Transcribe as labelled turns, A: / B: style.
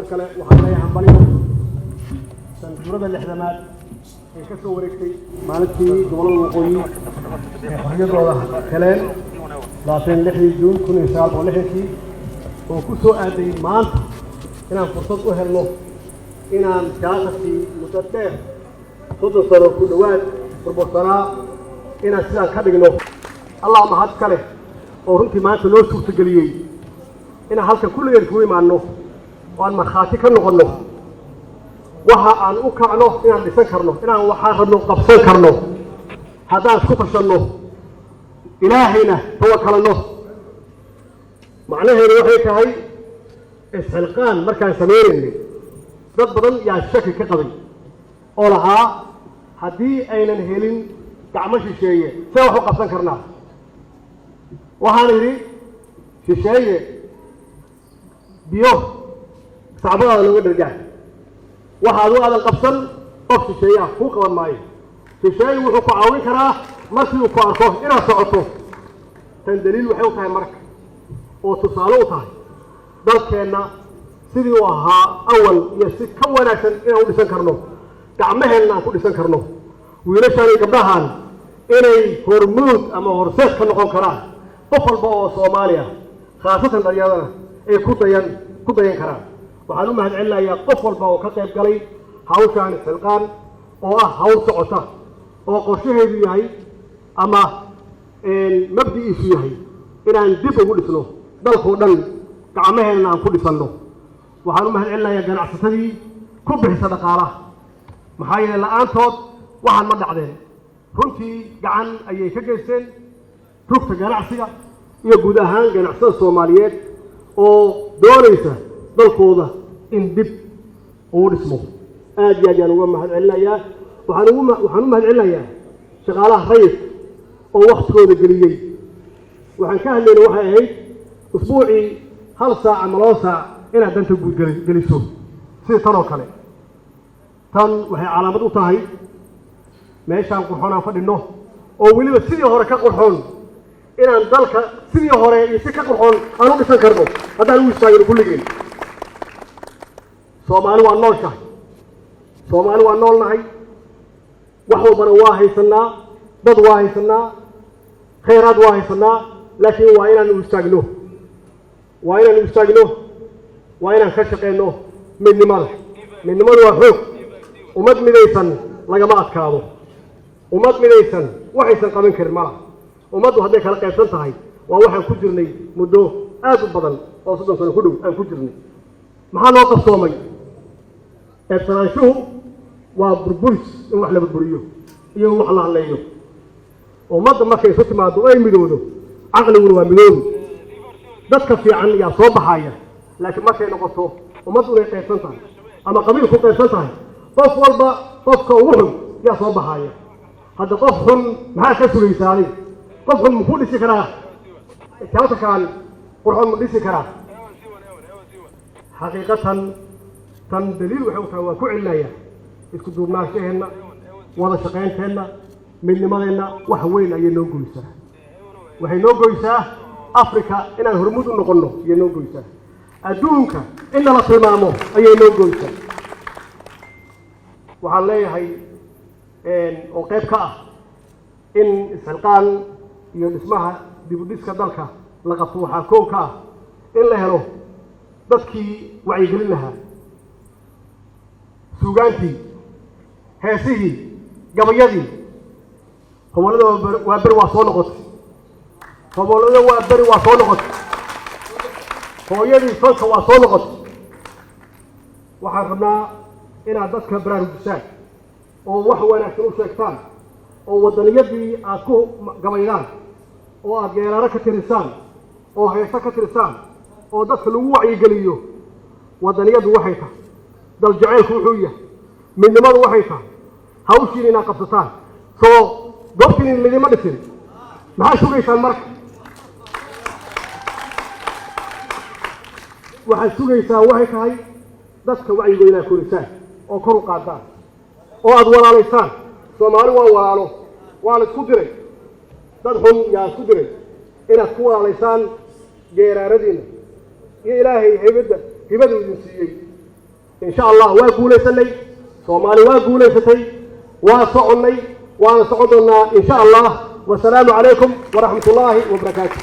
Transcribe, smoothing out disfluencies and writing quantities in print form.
A: kale waxaan leeyahay hambalyo sanadurada lixdamaad ee ka soo wareegtay maalintii gobolada waqooyi ee xorriyadooda heleen 26 Juun 1960 oo ku soo aaday maanta inaan fursad u helno inaan jaaqadkii muddo dheer 30 sano ku dhawaad burbursanaa inaan sidaan ka dhigno allah mahad kale oo runtii maanta loo suurtageliyey inaan halkan kulligeen ku imaanno oo aan markhaati ka noqonno waxa aan u kacno inaan dhisan karno inaan waxaan rabno qabsan karno haddaan isku tashanno ilaahayna tawakkalno macnaheedu waxay tahay isxilqaan markaan sameynayno dad badan yaa shaki ka qabay oo lahaa haddii aynan helin gacmo shisheeye see wax u qabsan karnaa waxaan idhi shisheeye biyo sacbadaada looga dhargaa waxaad u adan qabsan qof shisheeye ah kuu qaban maayo shisheeye wuxuu ku caawin karaa markii uu ku arko inaad socoto tan daliil waxay u tahay marka oo tusaale u tahay dalkeenna sidii uu ahaa awal iyo si ka wanaagsan inaan u dhisan karno gacmaheenna aan ku dhisan karno wiilashaan iyo gabdhahan inay hormuud ama horseed ka noqon karaan qof walba oo Soomaaliya khaasatan dhalinyarada ay ku dayan karaan waxaan u mahadcelinayaa qof walba oo ka qayb galay hawshaan xilqaan oo ah hawl socota oo qorshaheedu yahay ama mabdi'iisu yahay inaan dib ugu dhisno dalkoo dhan gacmaheenna aan ku dhisanno waxaan u mahadcelinayaa ganacsatadii ku bixisa dhaqaalaha maxaa yeelay la'aantood waxaan ma dhacdeen runtii gacan ayay ka geysteen rugta ganacsiga iyo guud ahaan ganacsada Soomaaliyeed oo doonaysa dalkooda in dib uu dhismo aad iyo aad ayaan uga mahadcelinayaa waxaan u mahadcelinayaa shaqaalaha rayidka oo waqtigooda geliyey waxaan ka hadlaynay waxay ahayd usbuucii 1 saac ama 2 saac inaad danta guud geliso sida tan oo kale tan waxay calaamad u tahay meeshaan qurxoonaan fadhino oo weliba sidii hore ka qurxoon inaan dalka sidii hore iyo si ka qurxoon aan u dhisan karno haddaan u istaagno kulligeen Soomaali waa noolshahay Soomaali waa noolnahay wax walbana waa haysanaa dad waa haysanaa khayraad waa haysanaa laakiin waa inaan u istaagno waa inaan ka shaqeyno midnimadu waa xoog ummad midaysan lagama adkaado ummad midaysan waxaysan qaban karin malaha ummaddu hadday kala qaybsan tahay waa waxaan ku jirnay muddo aad u badan oo 30 sano ku dhow aan ku jirnay maxaa loo qabsoomay eebsanaanshuhu waa burburis in wax la burburiyo iyo wax la haleeyo ummadda markay isu timaado ay midowdo caqliguna waa midoobi dadka fiican yaa soo baxaya laakiin markay noqoto ummaddu inay qaybsan tahay ama qabiil ku qaybsan tahay qof walba qofka ugu xun yaa soo baxaya hadda qof xun maxaa ka sugaysaa adiga qof xun muxuu dhisi karaa kaalkakaan qurxoon ma dhisi karaa xaqiiqatan tan daliil waxay u tahay waa ku celinayaa isku duubnaanshaheenna wada shaqaynteenna midnimadeenna wax weyn ayay noo goysaa waxay noo goysaa afrika inaan hormuud u noqonno ayay noo goysaa adduunka in nala tilmaamo ayay noo goysaa waxaan leeyahay oo qayb ka ah in isxilqaan iyo dhismaha dib u dhiska dalka la qabto waxaa koow ka ah in la helo dadkii wacyigelin lahaa suugaantii heesihii gabayadii gobollada waa beri waa soo noqotay hooyadii falka waa soo noqotay waxaan rabnaa inaad dadka baraarujisaan oo wax wanaagsan u sheegtaan oo wadaniyadii aad ku gabaydaan oo aad geeraaro ka tirisaan oo heeso ka tirisaan oo dadka lagu wacyigeliyo wadaniyadu waxay tahay dal jaceylku wuxuu yahay midnimadu waxay tahay hawshiin inaad qabsataan soo goobtiin lidima dhisin maxaa sugaysaan marka waxaad sugaysaa waxay tahay dadka wacyigooda inaad korisaan oo kor u qaadaan oo aad walaalaysaan Soomaali waa walaalo waa la isku diray dad xun yaa isku diray inaad ku walaalaysaan geeraaradiina iyo ilaahay hibada idin siiyey إن شاء الله وأقول سلي صومالي وأقول ستي وصعني وأنا صعدنا إن شاء الله والسلام عليكم ورحمة الله وبركاته.